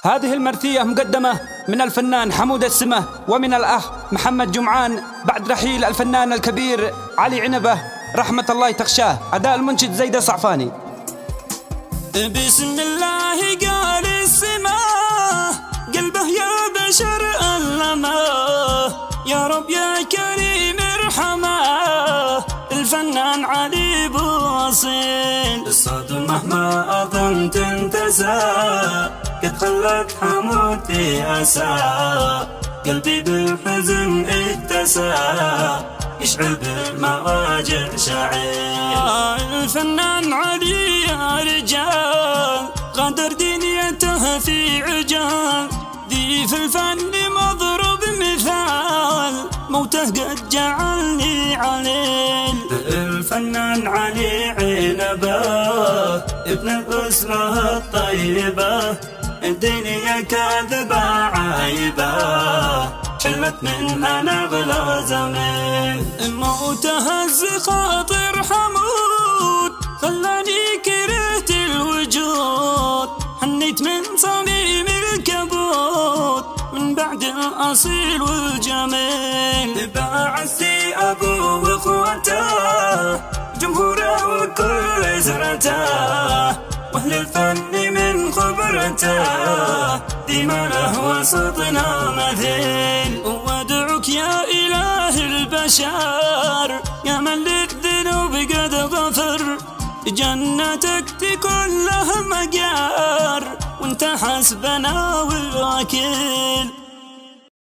هذه المرثية مقدمة من الفنان حمود السمة ومن الأخ محمد جمعان بعد رحيل الفنان الكبير علي عنبة رحمة الله تخشاه. أداء المنشد زيد الصعفاني. بسم الله قال السماء قلبه يا بشر ألمه، يا رب يا كريم ارحمه. الفنان علي بوصيل الصوت مهما أظن تنتسى، قد خلت حمود في أسى. قلبي بالحزن اتسى، يشعل بالمواجع شعير. الفنان علي يا رجال غادر دنيته في عجال، ذي في الفن مضرب مثال، موته قد جعلني عليل. الفنان علي عنبة ابن الأسرة الطيبة، الدنيا كاذبة عايبة، حلمت من أنا بلا زمان. موته هز خاطر حمود، خلاني كرهت الوجود، حنيت من صميم الكبود، من بعد الأصيل والجميل. باع السي أبو واخوته، جمهوره وكل زرته، واهل الفن من خبرته، ديما له وسطنا مثيل. وادعوك يا إله البشر، يا من للذنوب قد غفر، جنتك تكون له مقار، وانت حسبنا والوكيل.